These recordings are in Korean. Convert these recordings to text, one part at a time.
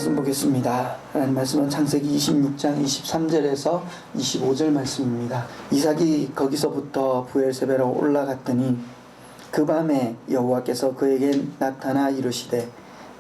말씀 보겠습니다. 하나님 말씀은 창세기 26장 23절에서 25절 말씀입니다. 이삭이 거기서부터 브엘세바로 올라갔더니 그 밤에 여호와께서 그에게 나타나 이르시되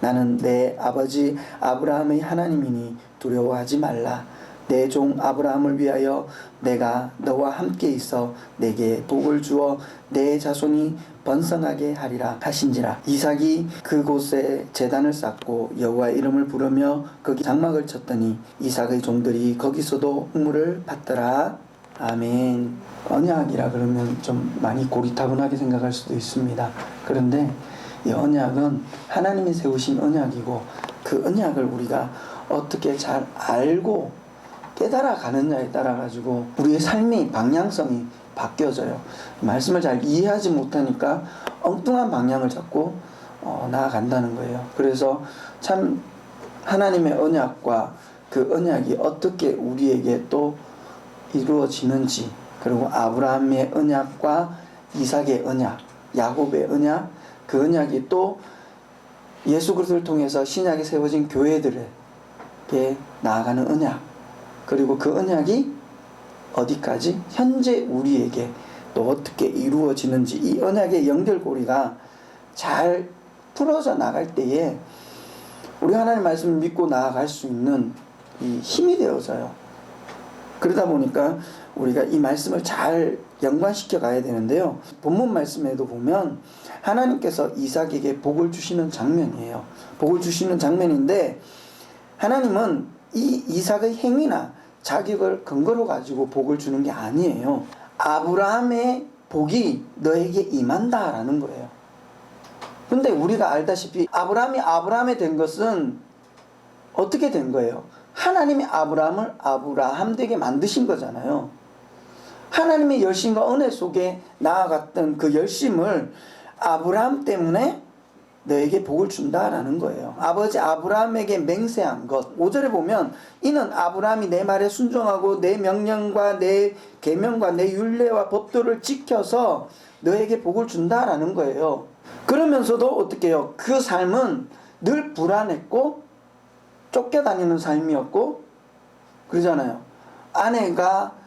나는 내 아버지 아브라함의 하나님이니 두려워하지 말라. 내 종 아브라함을 위하여 내가 너와 함께 있어 내게 복을 주어 내 자손이 번성하게 하리라 하신지라. 이삭이 그곳에 제단을 쌓고 여호와의 이름을 부르며 거기 장막을 쳤더니 이삭의 종들이 거기서도 우물을 받더라. 아멘. 언약이라 그러면 좀 많이 고리타분하게 생각할 수도 있습니다. 그런데 이 언약은 하나님이 세우신 언약이고 그 언약을 우리가 어떻게 잘 알고 깨달아 가느냐에 따라 가지고 우리의 삶의 방향성이 바뀌어져요. 말씀을 잘 이해하지 못하니까 엉뚱한 방향을 잡고 나아간다는 거예요. 그래서 참 하나님의 언약과 그 언약이 어떻게 우리에게 또 이루어지는지, 그리고 아브라함의 언약과 이삭의 언약, 야곱의 언약, 그 언약이 또 예수 그리스도를 통해서 신약에 세워진 교회들에게 나아가는 언약, 그리고 그 언약이 어디까지 현재 우리에게 또 어떻게 이루어지는지, 이 언약의 연결고리가 잘 풀어져 나갈 때에 우리 하나님 말씀을 믿고 나아갈 수 있는 이 힘이 되어져요. 그러다 보니까 우리가 이 말씀을 잘 연관시켜 가야 되는데요. 본문 말씀에도 보면 하나님께서 이삭에게 복을 주시는 장면이에요. 복을 주시는 장면인데 하나님은 이 이삭의 행위나 자격을 근거로 가지고 복을 주는 게 아니에요. 아브라함의 복이 너에게 임한다라는 거예요. 근데 우리가 알다시피 아브라함이 된 것은 어떻게 된 거예요? 하나님이 아브라함을 아브라함 되게 만드신 거잖아요. 하나님의 열심과 은혜 속에 나아갔던 그 열심을 아브라함 때문에 너에게 복을 준다라는 거예요. 아버지 아브라함에게 맹세한 것, 5절에 보면 이는 아브라함이 내 말에 순종하고 내 명령과 내 계명과 내 율례와 법도를 지켜서 너에게 복을 준다라는 거예요. 그러면서도 어떻게 해요? 그 삶은 늘 불안했고 쫓겨다니는 삶이었고 그러잖아요. 아내가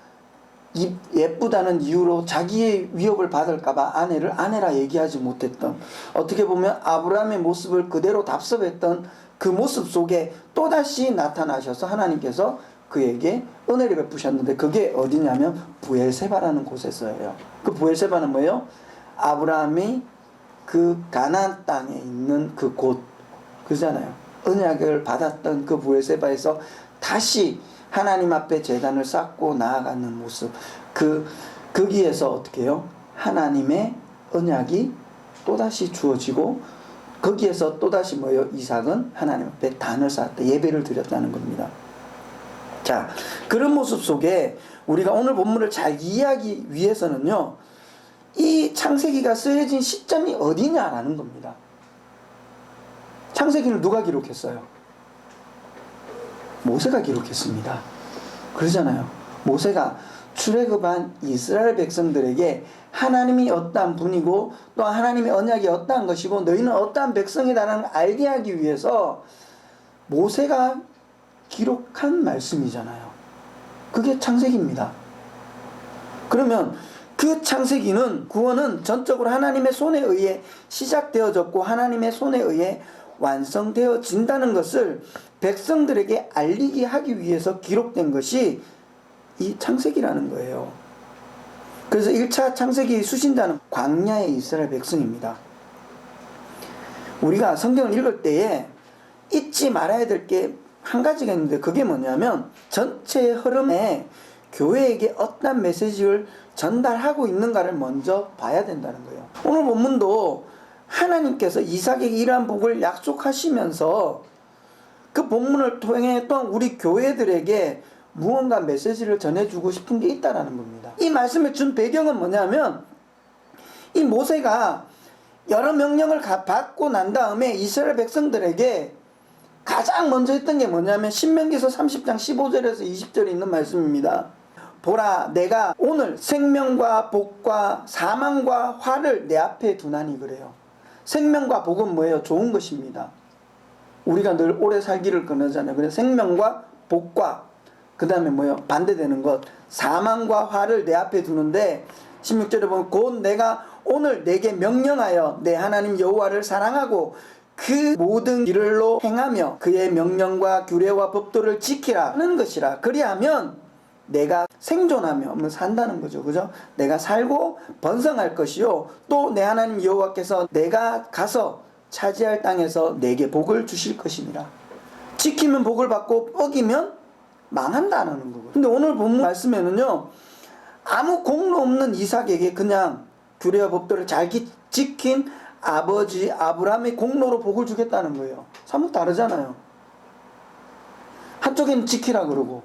예쁘다는 이유로 자기의 위협을 받을까봐 아내를 아내라 얘기하지 못했던, 어떻게 보면 아브라함의 모습을 그대로 답습했던 그 모습 속에 또다시 나타나셔서 하나님께서 그에게 은혜를 베푸셨는데 그게 어디냐면 브엘세바라는 곳에서예요. 그 브엘세바는 뭐예요? 아브라함이 그 가나안 땅에 있는 그 곳, 그잖아요. 언약을 받았던 그 브엘세바에서 다시 하나님 앞에 제단을 쌓고 나아가는 모습, 거기에서 어떻게 해요? 하나님의 언약이 또다시 주어지고 거기에서 또다시 뭐예요? 이삭은 하나님 앞에 단을 쌓았다, 예배를 드렸다는 겁니다. 자, 그런 모습 속에 우리가 오늘 본문을 잘 이해하기 위해서는요, 이 창세기가 쓰여진 시점이 어디냐라는 겁니다. 창세기를 누가 기록했어요? 모세가 기록했습니다. 그러잖아요. 모세가 출애굽한 이스라엘 백성들에게 하나님이 어떠한 분이고 또 하나님의 언약이 어떠한 것이고 너희는 어떠한 백성이다라는 걸 알게 하기 위해서 모세가 기록한 말씀이잖아요. 그게 창세기입니다. 그러면 그 창세기는, 구원은 전적으로 하나님의 손에 의해 시작되어졌고 하나님의 손에 의해 완성되어진다는 것을 백성들에게 알리게 하기 위해서 기록된 것이 이 창세기라는 거예요. 그래서 1차 창세기 수신자는 광야의 이스라엘 백성입니다. 우리가 성경을 읽을 때에 잊지 말아야 될 게 한 가지가 있는데 그게 뭐냐면 전체 흐름에 교회에게 어떤 메시지를 전달하고 있는가를 먼저 봐야 된다는 거예요. 오늘 본문도 하나님께서 이삭에게 이러한 복을 약속하시면서 그 본문을 통해 또 우리 교회들에게 무언가 메시지를 전해주고 싶은 게 있다는 겁니다. 이 말씀을 준 배경은 뭐냐면 이 모세가 여러 명령을 받고 난 다음에 이스라엘 백성들에게 가장 먼저 했던 게 뭐냐면 신명기서 30장 15절에서 20절에 있는 말씀입니다. 보라, 내가 오늘 생명과 복과 사망과 화를 내 앞에 두나니. 그래요. 생명과 복은 뭐예요? 좋은 것입니다. 우리가 늘 오래 살기를 권하잖아요. 그래서 생명과 복과 그 다음에 뭐요? 반대되는 것. 사망과 화를 내 앞에 두는데 16절에 보면 곧 내가 오늘 내게 명령하여 내 하나님 여호와를 사랑하고 그 모든 길을로 행하며 그의 명령과 규례와 법도를 지키라 하는 것이라. 그리하면 내가 생존하며 뭐 산다는 거죠. 그죠? 내가 살고 번성할 것이요. 또 내 하나님 여호와께서 내가 가서 차지할 땅에서 내게 복을 주실 것이니라. 지키면 복을 받고 어기면 망한다는 거고. 근데 오늘 본문 말씀에는요, 아무 공로 없는 이삭에게 그냥 규례와 법도를 잘 지킨 아버지 아브라함의 공로로 복을 주겠다는 거예요. 사뭇 다르잖아요. 한쪽에는 지키라 그러고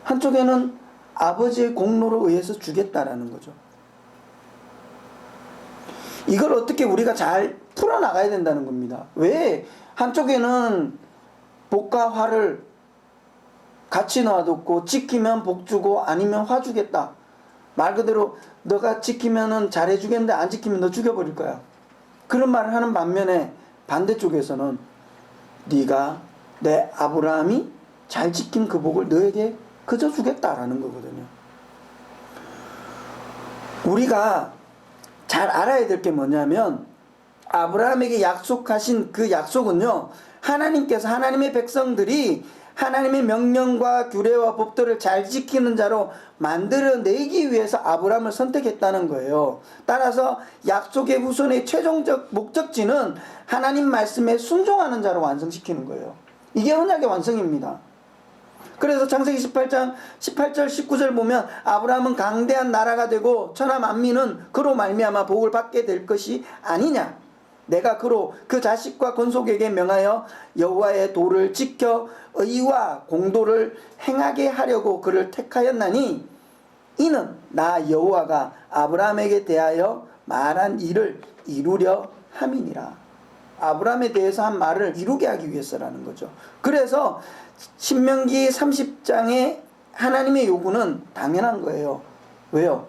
한쪽에는 아버지의 공로로 의해서 주겠다라는 거죠. 이걸 어떻게 우리가 잘 풀어나가야 된다는 겁니다. 왜 한쪽에는 복과 화를 같이 놔뒀고 지키면 복 주고 아니면 화 주겠다. 말 그대로 너가 지키면은 잘해주겠는데 안 지키면 너 죽여버릴 거야. 그런 말을 하는 반면에 반대쪽에서는 네가 내 아브라함이 잘 지킨 그 복을 너에게 그저 주겠다라는 거거든요. 우리가 잘 알아야 될 게 뭐냐면 아브라함에게 약속하신 그 약속은요, 하나님께서 하나님의 백성들이 하나님의 명령과 규례와 법도를 잘 지키는 자로 만들어내기 위해서 아브라함을 선택했다는 거예요. 따라서 약속의 후손의 최종적 목적지는 하나님 말씀에 순종하는 자로 완성시키는 거예요. 이게 언약의 완성입니다. 그래서 창세기 18장 18절 19절 보면 아브라함은 강대한 나라가 되고 천하 만민은 그로 말미암아 복을 받게 될 것이 아니냐. 내가 그로 그 자식과 건속에게 명하여 여호와의 도를 지켜 의와 공도를 행하게 하려고 그를 택하였나니 이는 나 여호와가 아브라함에게 대하여 말한 일을 이루려 함이니라. 아브라함에 대해서 한 말을 이루게 하기 위해서라는 거죠. 그래서 신명기 30장의 하나님의 요구는 당연한 거예요. 왜요?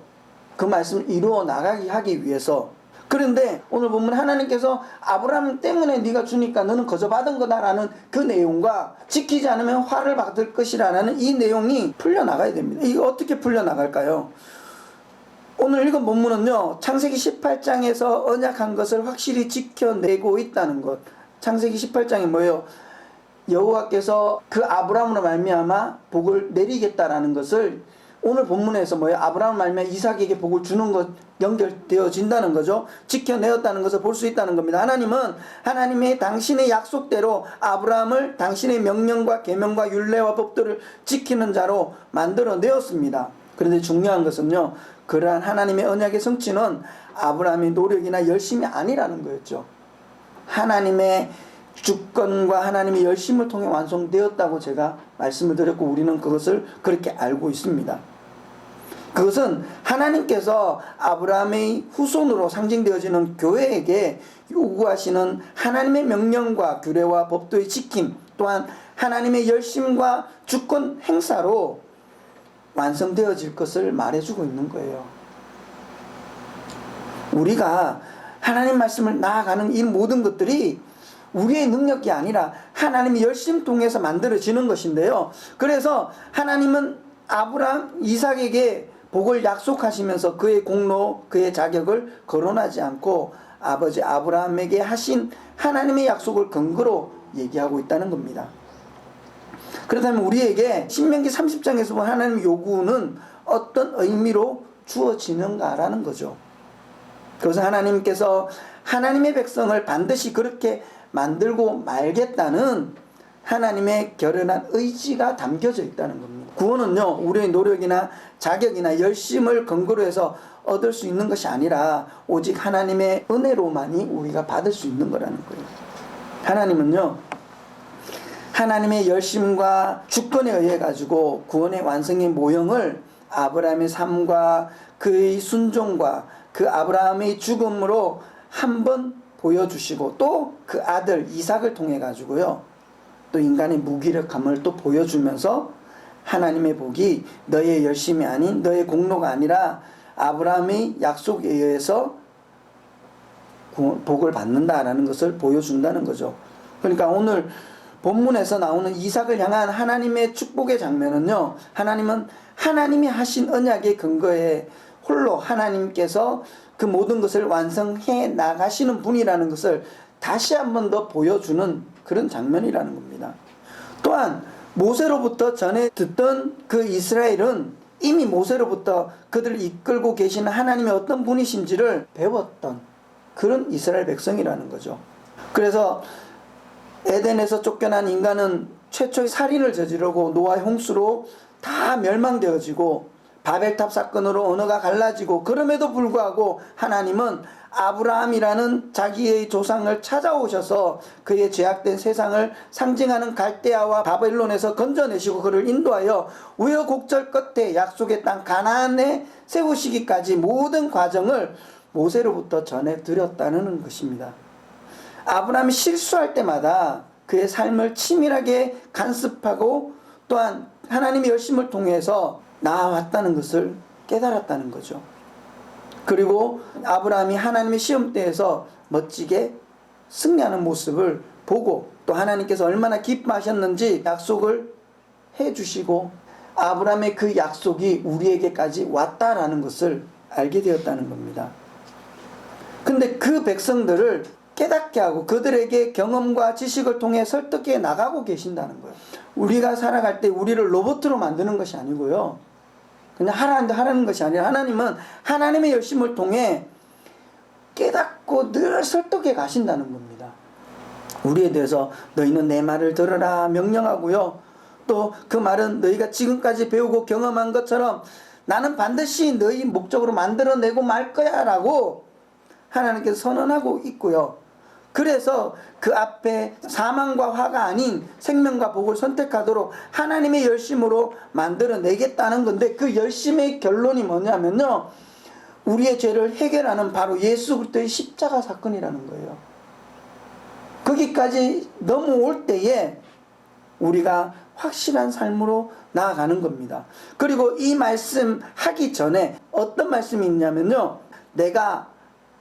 그 말씀을 이루어 나가게 하기 위해서. 그런데 오늘 보면 하나님께서 아브라함 때문에 네가 주니까 너는 거저 받은 거다라는 그 내용과 지키지 않으면 화를 받을 것이라는 이 내용이 풀려나가야 됩니다. 이거 어떻게 풀려나갈까요? 오늘 읽은 본문은요, 창세기 18장에서 언약한 것을 확실히 지켜내고 있다는 것. 창세기 18장이 뭐예요? 여호와께서 그 아브라함으로 말미암아 복을 내리겠다라는 것을 오늘 본문에서 뭐예요? 아브라함 말미암아 이삭에게 복을 주는 것 연결되어진다는 거죠. 지켜내었다는 것을 볼 수 있다는 겁니다. 하나님은 하나님의 당신의 약속대로 아브라함을 당신의 명령과 계명과 율례와 법도를 지키는 자로 만들어내었습니다. 그런데 중요한 것은요, 그러한 하나님의 언약의 성취는 아브라함의 노력이나 열심이 아니라는 거였죠. 하나님의 주권과 하나님의 열심을 통해 완성되었다고 제가 말씀을 드렸고 우리는 그것을 그렇게 알고 있습니다. 그것은 하나님께서 아브라함의 후손으로 상징되어지는 교회에게 요구하시는 하나님의 명령과 규례와 법도의 지킴, 또한 하나님의 열심과 주권 행사로 완성되어질 것을 말해주고 있는 거예요. 우리가 하나님 말씀을 나아가는 이 모든 것들이 우리의 능력이 아니라 하나님의 열심 통해서 만들어지는 것인데요. 그래서 하나님은 아브라함, 이삭에게 복을 약속하시면서 그의 공로, 그의 자격을 거론하지 않고 아버지 아브라함에게 하신 하나님의 약속을 근거로 얘기하고 있다는 겁니다. 그렇다면 우리에게 신명기 30장에서 본 하나님의 요구는 어떤 의미로 주어지는가라는 거죠. 그래서 하나님께서 하나님의 백성을 반드시 그렇게 만들고 말겠다는 하나님의 결연한 의지가 담겨져 있다는 겁니다. 구원은요, 우리의 노력이나 자격이나 열심을 근거로 해서 얻을 수 있는 것이 아니라 오직 하나님의 은혜로만이 우리가 받을 수 있는 거라는 거예요. 하나님은요, 하나님의 열심과 주권에 의해 가지고 구원의 완성의 모형을 아브라함의 삶과 그의 순종과 그 아브라함의 죽음으로 한번 보여주시고 또 그 아들 이삭을 통해 가지고요, 또 인간의 무기력함을 또 보여주면서 하나님의 복이 너의 열심이 아닌 너의 공로가 아니라 아브라함의 약속에 의해서 복을 받는다라는 것을 보여준다는 거죠. 그러니까 오늘 본문에서 나오는 이삭을 향한 하나님의 축복의 장면은요, 하나님은 하나님이 하신 언약의 근거에 홀로 하나님께서 그 모든 것을 완성해 나가시는 분이라는 것을 다시 한 번 더 보여주는 그런 장면이라는 겁니다. 또한 모세로부터 전에 듣던 그 이스라엘은 이미 모세로부터 그들을 이끌고 계시는 하나님의 어떤 분이신지를 배웠던 그런 이스라엘 백성이라는 거죠. 그래서 에덴에서 쫓겨난 인간은 최초의 살인을 저지르고 노아의 홍수로 다 멸망되어지고 바벨탑 사건으로 언어가 갈라지고, 그럼에도 불구하고 하나님은 아브라함이라는 자기의 조상을 찾아오셔서 그의 죄악된 세상을 상징하는 갈대아와 바벨론에서 건져내시고 그를 인도하여 우여곡절 끝에 약속의 땅 가나안에 세우시기까지 모든 과정을 모세로부터 전해드렸다는 것입니다. 아브라함이 실수할 때마다 그의 삶을 치밀하게 간섭하고 또한 하나님의 열심을 통해서 나아왔다는 것을 깨달았다는 거죠. 그리고 아브라함이 하나님의 시험대에서 멋지게 승리하는 모습을 보고 또 하나님께서 얼마나 기뻐하셨는지 약속을 해주시고 아브라함의 그 약속이 우리에게까지 왔다라는 것을 알게 되었다는 겁니다. 근데 그 백성들을 깨닫게 하고 그들에게 경험과 지식을 통해 설득해 나가고 계신다는 거예요. 우리가 살아갈 때 우리를 로봇으로 만드는 것이 아니고요, 그냥 하라는 것이 아니라 하나님은 하나님의 열심을 통해 깨닫고 늘 설득해 가신다는 겁니다. 우리에 대해서 너희는 내 말을 들으라 명령하고요, 또 그 말은 너희가 지금까지 배우고 경험한 것처럼 나는 반드시 너희 목적으로 만들어내고 말 거야 라고 하나님께서 선언하고 있고요. 그래서 그 앞에 사망과 화가 아닌 생명과 복을 선택하도록 하나님의 열심으로 만들어내겠다는 건데, 그 열심의 결론이 뭐냐면요, 우리의 죄를 해결하는 바로 예수 그리스도의 십자가 사건이라는 거예요. 거기까지 넘어올 때에 우리가 확실한 삶으로 나아가는 겁니다. 그리고 이 말씀 하기 전에 어떤 말씀이 있냐면요, 내가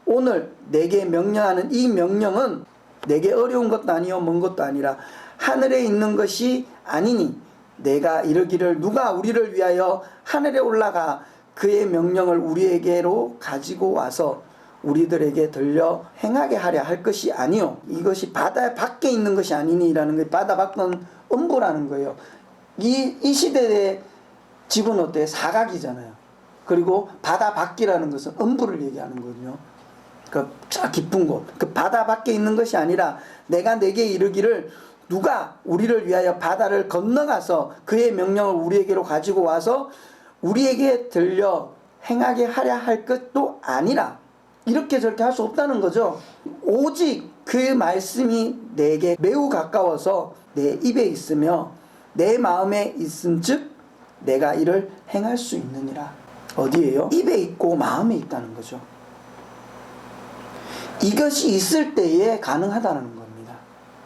오늘 내게 명령하는 이 명령은 내게 어려운 것도 아니요 먼 것도 아니라 하늘에 있는 것이 아니니 내가 이르기를 누가 우리를 위하여 하늘에 올라가 그의 명령을 우리에게로 가지고 와서 우리들에게 들려 행하게 하려 할 것이 아니요 이것이 바다 밖에 있는 것이 아니니라는 게 바다 밖은 음부라는 거예요. 이 시대의 집은 어때요? 사각이잖아요. 그리고 바다 밖이라는 것은 음부를 얘기하는 거거든요. 그 깊은 곳, 그 바다 밖에 있는 것이 아니라 내가 내게 이르기를 누가 우리를 위하여 바다를 건너가서 그의 명령을 우리에게로 가지고 와서 우리에게 들려 행하게 하려 할 것도 아니라, 이렇게 저렇게 할 수 없다는 거죠. 오직 그 말씀이 내게 매우 가까워서 내 입에 있으며 내 마음에 있은즉 내가 이를 행할 수 있느니라. 어디에요? 입에 있고 마음에 있다는 거죠. 이것이 있을 때에 가능하다는 겁니다.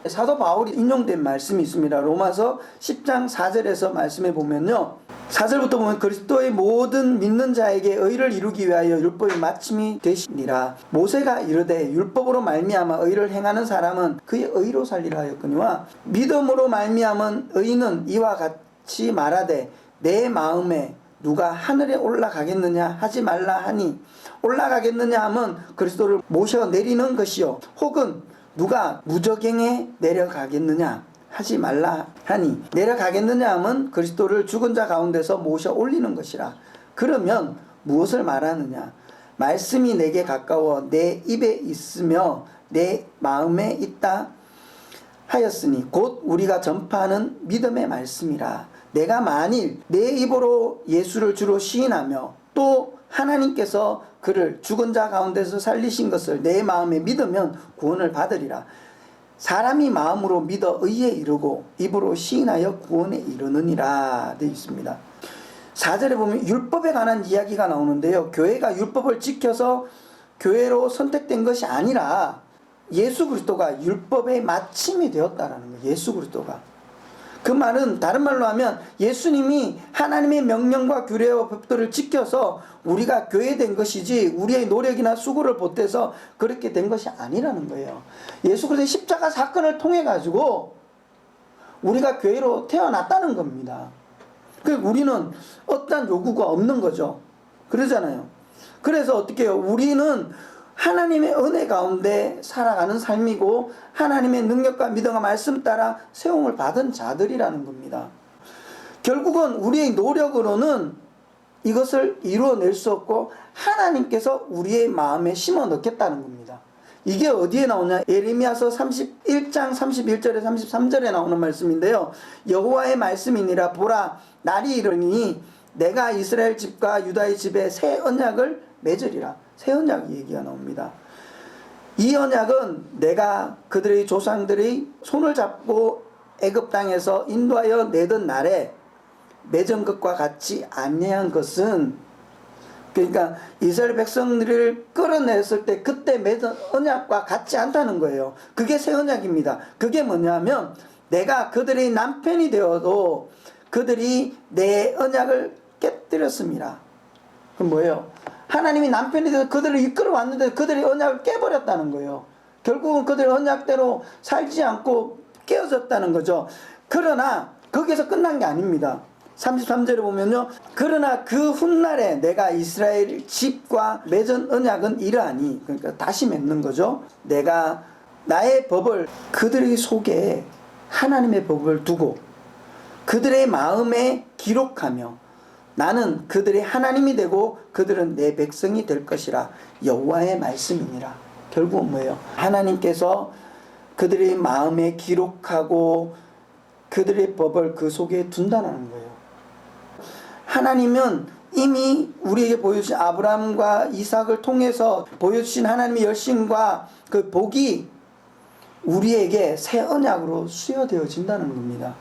사도 바울이 인용된 말씀이 있습니다. 로마서 10장 4절에서 말씀해 보면요, 4절부터 보면 그리스도의 모든 믿는 자에게 의를 이루기 위하여 율법이 마침이 되시니라. 모세가 이르되 율법으로 말미암아 의를 행하는 사람은 그의 의로 살리라 하였거니와 믿음으로 말미암은 의는 이와 같이 말하되 내 마음에 누가 하늘에 올라가겠느냐 하지 말라 하니, 올라가겠느냐 하면 그리스도를 모셔 내리는 것이요, 혹은 누가 무저갱에 내려가겠느냐 하지 말라 하니, 내려가겠느냐 하면 그리스도를 죽은 자 가운데서 모셔 올리는 것이라. 그러면 무엇을 말하느냐? 말씀이 내게 가까워 내 입에 있으며 내 마음에 있다 하였으니 곧 우리가 전파하는 믿음의 말씀이라. 내가 만일 내 입으로 예수를 주로 시인하며 또 하나님께서 그를 죽은 자 가운데서 살리신 것을 내 마음에 믿으면 구원을 받으리라. 사람이 마음으로 믿어 의에 이르고 입으로 시인하여 구원에 이르느니라 되어 있습니다. 4절에 보면 율법에 관한 이야기가 나오는데요, 교회가 율법을 지켜서 교회로 선택된 것이 아니라 예수 그리스도가 율법의 마침이 되었다라는 거예요. 예수 그리스도가. 그 말은 다른 말로 하면 예수님이 하나님의 명령과 규례와 법도를 지켜서 우리가 교회된 것이지 우리의 노력이나 수고를 보태서 그렇게 된 것이 아니라는 거예요. 예수 그리스도의 십자가 사건을 통해 가지고 우리가 교회로 태어났다는 겁니다. 그리고 우리는 어떠한 요구가 없는 거죠. 그러잖아요. 그래서 어떻게 해요? 우리는 하나님의 은혜 가운데 살아가는 삶이고 하나님의 능력과 믿음과 말씀 따라 세움을 받은 자들이라는 겁니다. 결국은 우리의 노력으로는 이것을 이루어낼 수 없고 하나님께서 우리의 마음에 심어 넣겠다는 겁니다. 이게 어디에 나오냐? 예레미야서 31장 31절에 33절에 나오는 말씀인데요. 여호와의 말씀이니라. 보라, 날이 이르니 내가 이스라엘 집과 유다의 집에 새 언약을 맺으리라. 새 언약 얘기가 나옵니다. 이 언약은 내가 그들의 조상들의 손을 잡고 애굽 땅에서 인도하여 내던 날에 맺은 것과 같이 아니한 것은, 그러니까 이스라엘 백성들을 끌어냈을 때 그때 맺은 언약과 같지 않다는 거예요. 그게 새 언약입니다. 그게 뭐냐면 내가 그들의 남편이 되어도 그들이 내 언약을 깨뜨렸습니다. 그럼 뭐예요? 하나님이 남편이 되어서 그들을 이끌어왔는데 그들의 언약을 깨버렸다는 거예요. 결국은 그들의 언약대로 살지 않고 깨어졌다는 거죠. 그러나 거기서 끝난 게 아닙니다. 33절에 보면요. 그러나 그 훗날에 내가 이스라엘 집과 맺은 언약은 이러하니, 그러니까 다시 맺는 거죠. 내가 나의 법을 그들의 속에 하나님의 법을 두고 그들의 마음에 기록하며 나는 그들의 하나님이 되고 그들은 내 백성이 될 것이라. 여호와의 말씀이니라. 결국은 뭐예요? 하나님께서 그들의 마음에 기록하고 그들의 법을 그 속에 둔다는 거예요. 하나님은 이미 우리에게 보여주신 아브라함과 이삭을 통해서 보여주신 하나님의 열심과 그 복이 우리에게 새 언약으로 수여되어진다는 겁니다.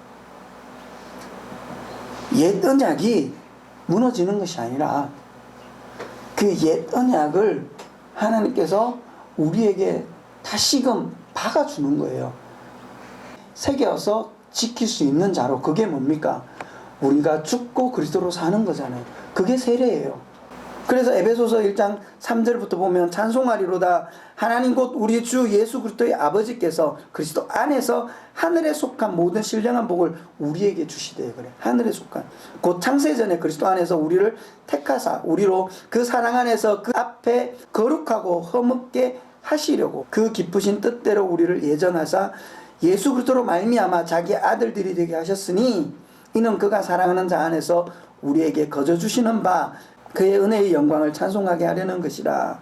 옛 언약이 무너지는 것이 아니라 그 옛 언약을 하나님께서 우리에게 다시금 박아주는 거예요. 새겨서 지킬 수 있는 자로. 그게 뭡니까? 우리가 죽고 그리스도로 사는 거잖아요. 그게 세례예요. 그래서 에베소서 1장 3절부터 보면 찬송하리로다. 하나님 곧 우리 주 예수 그리스도의 아버지께서 그리스도 안에서 하늘에 속한 모든 신령한 복을 우리에게 주시되. 그래, 하늘에 속한 곧 창세전에 그리스도 안에서 우리를 택하사 우리로 그 사랑 안에서 그 앞에 거룩하고 흠없게 하시려고 그 기쁘신 뜻대로 우리를 예정하사 예수 그리스도로 말미암아 자기 아들들이 되게 하셨으니 이는 그가 사랑하는 자 안에서 우리에게 거저 주시는 바 그의 은혜의 영광을 찬송하게 하려는 것이라.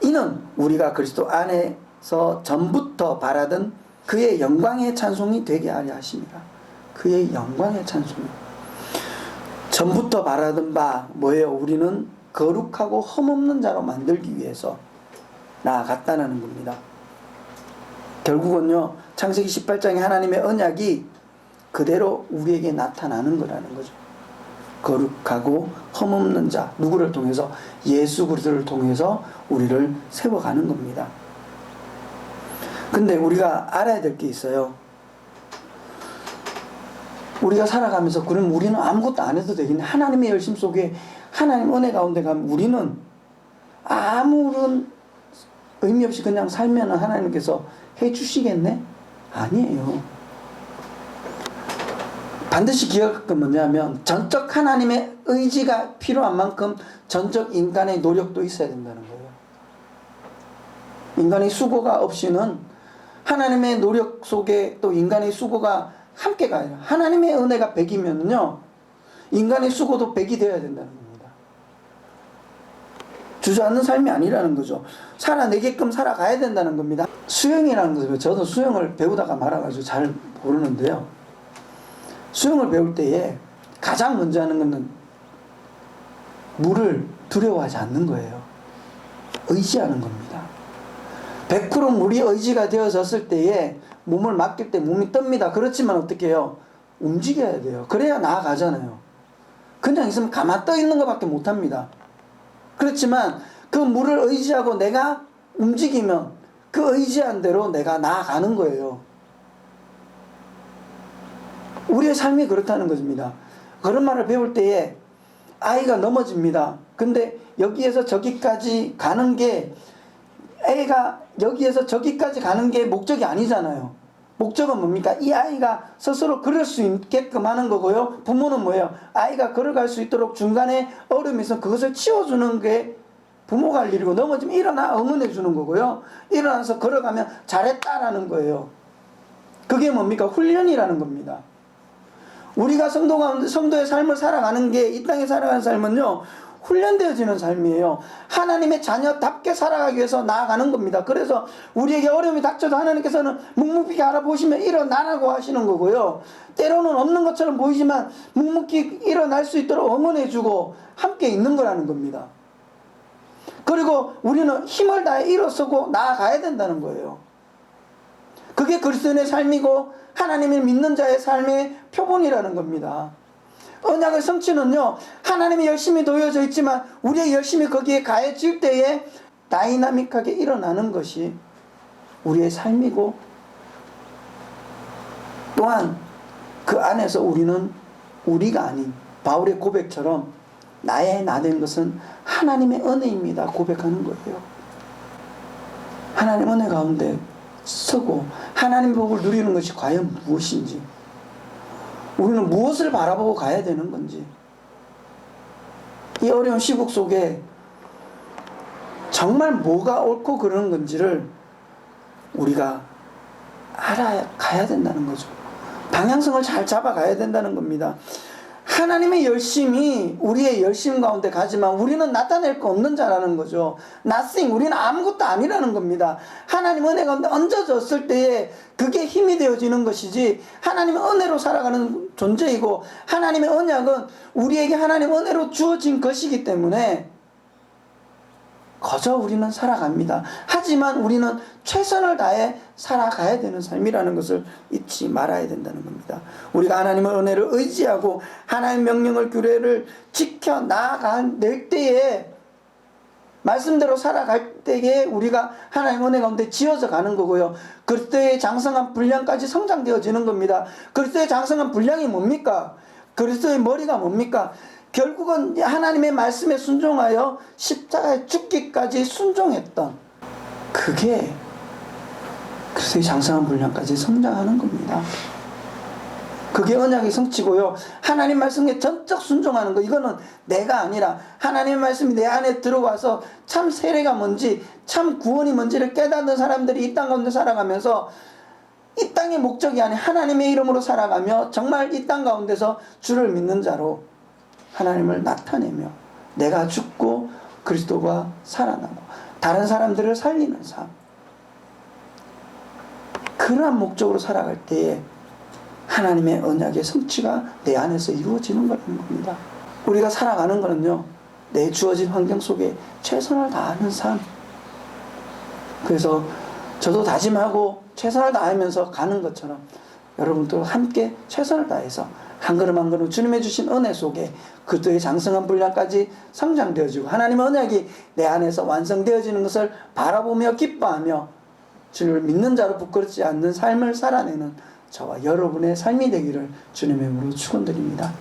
이는 우리가 그리스도 안에서 전부터 바라던 그의 영광의 찬송이 되게 하려 하십니다. 그의 영광의 찬송. 전부터 바라던 바 뭐예요? 우리는 거룩하고 흠없는 자로 만들기 위해서 나아갔다는 겁니다. 결국은요, 창세기 18장에 하나님의 언약이 그대로 우리에게 나타나는 거라는 거죠. 거룩하고 흠없는 자, 누구를 통해서? 예수 그리스도를 통해서 우리를 세워가는 겁니다. 근데 우리가 알아야 될 게 있어요. 우리가 살아가면서 그럼 우리는 아무것도 안 해도 되겠네. 하나님의 열심 속에 하나님 은혜 가운데 가면 우리는 아무런 의미 없이 그냥 살면 하나님께서 해주시겠네? 아니에요. 반드시 기억할 건 뭐냐면 전적 하나님의 의지가 필요한 만큼 전적 인간의 노력도 있어야 된다는 거예요. 인간의 수고가 없이는 하나님의 노력 속에 또 인간의 수고가 함께 가요. 하나님의 은혜가 100이면요 인간의 수고도 100이 되어야 된다는 겁니다. 주저앉는 삶이 아니라는 거죠. 살아내게끔 살아가야 된다는 겁니다. 수영이라는 거죠. 저도 수영을 배우다가 말아가지고 잘 모르는데요. 수영을 배울 때에 가장 먼저 하는 것은 물을 두려워하지 않는 거예요. 의지하는 겁니다. 100% 물이 의지가 되어졌을 때에 몸을 맡길 때 몸이 뜹니다. 그렇지만 어떻게 해요? 움직여야 돼요. 그래야 나아가잖아요. 그냥 있으면 가만 떠 있는 것밖에 못합니다. 그렇지만 그 물을 의지하고 내가 움직이면 그 의지한 대로 내가 나아가는 거예요. 우리의 삶이 그렇다는 것입니다. 그런 말을 배울 때에 아이가 넘어집니다. 근데 여기에서 저기까지 가는 게, 애가 여기에서 저기까지 가는 게 목적이 아니잖아요. 목적은 뭡니까? 이 아이가 스스로 걸을 수 있게끔 하는 거고요. 부모는 뭐예요? 아이가 걸어갈 수 있도록 중간에 어려움이 있으면 그것을 치워주는 게 부모가 할 일이고, 넘어지면 일어나 응원해 주는 거고요. 일어나서 걸어가면 잘했다라는 거예요. 그게 뭡니까? 훈련이라는 겁니다. 우리가 성도의 삶을 살아가는 게, 이 땅에 살아가는 삶은요, 훈련되어지는 삶이에요. 하나님의 자녀답게 살아가기 위해서 나아가는 겁니다. 그래서 우리에게 어려움이 닥쳐도 하나님께서는 묵묵히 알아보시면 일어나라고 하시는 거고요. 때로는 없는 것처럼 보이지만 묵묵히 일어날 수 있도록 응원해주고 함께 있는 거라는 겁니다. 그리고 우리는 힘을 다해 일어서고 나아가야 된다는 거예요. 그게 그리스도인의 삶이고 하나님을 믿는 자의 삶의 표본이라는 겁니다. 언약의 성취는요, 하나님이 열심히 놓여져 있지만 우리의 열심이 거기에 가해질 때에 다이나믹하게 일어나는 것이 우리의 삶이고, 또한 그 안에서 우리는 우리가 아닌 바울의 고백처럼 나의 나 된 것은 하나님의 은혜입니다 고백하는 거예요. 하나님 은혜 가운데 서고 하나님 복을 누리는 것이 과연 무엇인지, 우리는 무엇을 바라보고 가야 되는 건지, 이 어려운 시국 속에 정말 뭐가 옳고 그러는 건지를 우리가 알아가야 된다는 거죠. 방향성을 잘 잡아가야 된다는 겁니다. 하나님의 열심이 우리의 열심 가운데 가지만 우리는 나타낼 거 없는 자라는 거죠. nothing, 우리는 아무것도 아니라는 겁니다. 하나님 은혜 가운데 얹어졌을 때에 그게 힘이 되어지는 것이지, 하나님의 은혜로 살아가는 존재이고, 하나님의 언약은 우리에게 하나님 은혜로 주어진 것이기 때문에 거저 우리는 살아갑니다. 하지만 우리는 최선을 다해 살아가야 되는 삶이라는 것을 잊지 말아야 된다는 겁니다. 우리가 하나님의 은혜를 의지하고 하나님의 명령을 규례를 지켜 나아갈 때에, 말씀대로 살아갈 때에 우리가 하나님의 은혜 가운데 지어져 가는 거고요. 그리스도의 장성한 분량까지 성장되어지는 겁니다. 그리스도의 장성한 분량이 뭡니까? 그리스도의 머리가 뭡니까? 결국은 하나님의 말씀에 순종하여 십자가에 죽기까지 순종했던, 그게 그리스도의 장성한 분량까지 성장하는 겁니다. 그게 언약의 성취고요. 하나님 말씀에 전적 순종하는 거, 이거는 내가 아니라 하나님의 말씀이 내 안에 들어와서 참 세례가 뭔지, 참 구원이 뭔지를 깨닫는 사람들이 이 땅 가운데 살아가면서 이 땅의 목적이 아닌 하나님의 이름으로 살아가며 정말 이 땅 가운데서 주를 믿는 자로 하나님을 나타내며 내가 죽고 그리스도가 살아나고 다른 사람들을 살리는 삶, 그러한 목적으로 살아갈 때에 하나님의 언약의 성취가 내 안에서 이루어지는 거라는 겁니다. 우리가 살아가는 거는요, 내 주어진 환경 속에 최선을 다하는 삶. 그래서 저도 다짐하고 최선을 다하면서 가는 것처럼 여러분도 함께 최선을 다해서 한 걸음 한 걸음 주님의 주신 은혜 속에 그리스도의 장성한 분량까지 성장되어지고 하나님의 언약이 내 안에서 완성되어지는 것을 바라보며 기뻐하며 주님을 믿는 자로 부끄럽지 않는 삶을 살아내는 저와 여러분의 삶이 되기를 주님의 이름으로 축원드립니다.